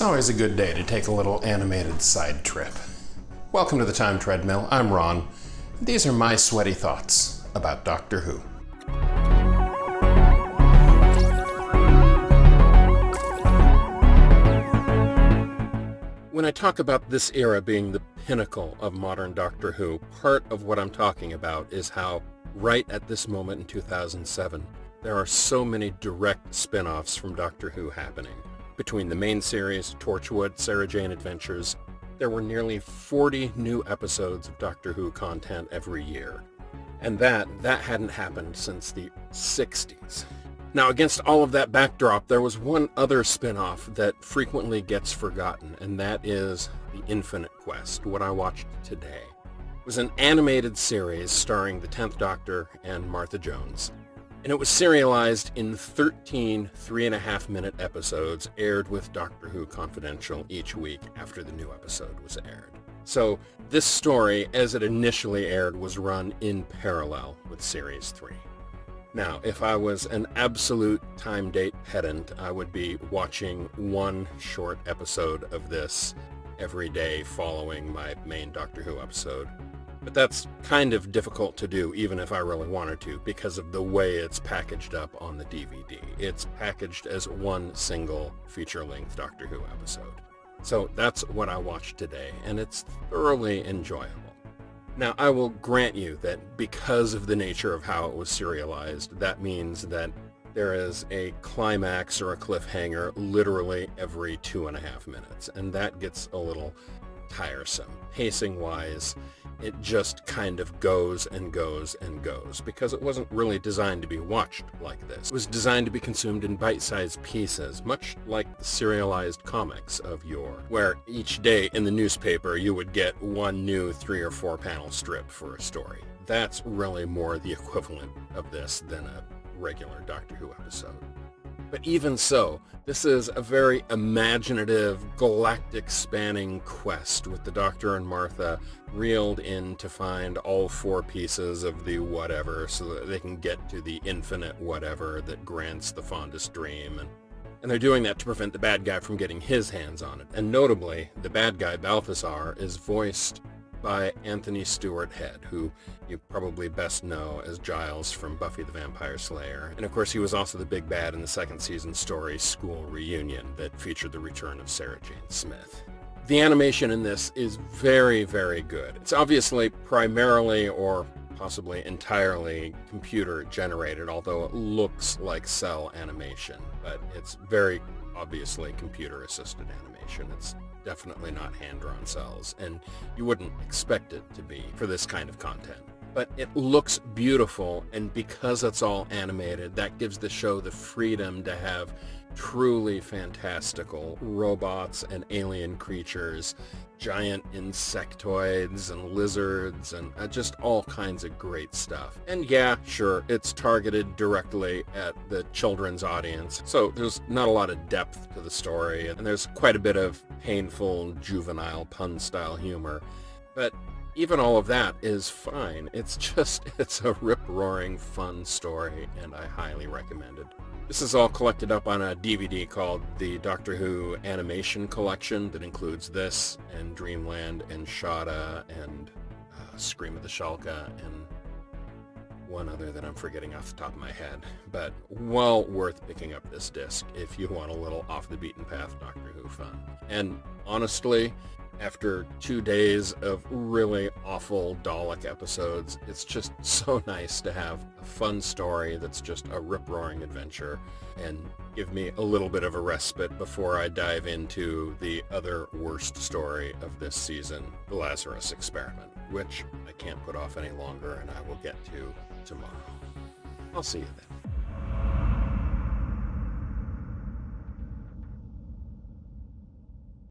It's always a good day to take a little animated side trip. Welcome to the Time Treadmill. I'm Ron. These are my sweaty thoughts about Doctor Who. When I talk about this era being the pinnacle of modern Doctor Who, part of what I'm talking about is how right at this moment in 2007, there are so many direct spin-offs from Doctor Who happening. Between the main series, Torchwood, Sarah Jane Adventures, there were nearly 40 new episodes of Doctor Who content every year. And that hadn't happened since the 60s. Now, against all of that backdrop, there was one other spin-off that frequently gets forgotten, and that is The Infinite Quest, what I watched today. It was an animated series starring the 10th Doctor and Martha Jones. And it was serialized in 13 3.5-minute episodes, aired with Doctor Who Confidential each week after the new episode was aired. So this story, as it initially aired, was run in parallel with Series 3. Now, if I was an absolute time date pedant, I would be watching one short episode of this every day following my main Doctor Who episode. But that's kind of difficult to do, even if I really wanted to, because of the way it's packaged up on the DVD. It's packaged as one single feature-length Doctor Who episode. So that's what I watched today, and it's thoroughly enjoyable. Now, I will grant you that because of the nature of how it was serialized, that means that there is a climax or a cliffhanger literally every 2.5 minutes, and that gets a little tiresome. Pacing-wise, it just kind of goes and goes and goes, because it wasn't really designed to be watched like this. It was designed to be consumed in bite-sized pieces, much like the serialized comics of yore, where each day in the newspaper you would get one new 3 or 4 panel strip for a story. That's really more the equivalent of this than a regular Doctor Who episode. But even so, this is a very imaginative, galactic-spanning quest with the Doctor and Martha reeled in to find all 4 pieces of the whatever so that they can get to the infinite whatever that grants the fondest dream. And they're doing that to prevent the bad guy from getting his hands on it. And notably, the bad guy, Balthazar, is voiced by Anthony Stewart Head, who you probably best know as Giles from Buffy the Vampire Slayer. And of course, he was also the big bad in the second season story School Reunion that featured the return of Sarah Jane Smith. The animation in this is very, very good. It's obviously primarily or possibly entirely computer generated, although it looks like cell animation, but it's very obviously computer assisted animation. It's definitely not hand-drawn cells, and you wouldn't expect it to be for this kind of content. But it looks beautiful, and because it's all animated, that gives the show the freedom to have truly fantastical robots and alien creatures, giant insectoids and lizards, and just all kinds of great stuff. And yeah, sure, it's targeted directly at the children's audience, so there's not a lot of depth to the story, and there's quite a bit of painful, juvenile, pun-style humor. But even all of that is fine. It's a rip-roaring, fun story, and I highly recommend it. This is all collected up on a DVD called the Doctor Who Animation Collection that includes this, and Dreamland, and Shada, and Scream of the Shalka, and one other that I'm forgetting off the top of my head. But well worth picking up this disc if you want a little off-the-beaten-path Doctor Who fun. And honestly, after 2 days of really awful Dalek episodes, it's just so nice to have a fun story that's just a rip-roaring adventure and give me a little bit of a respite before I dive into the other worst story of this season, The Lazarus Experiment, which I can't put off any longer and I will get to tomorrow. I'll see you then.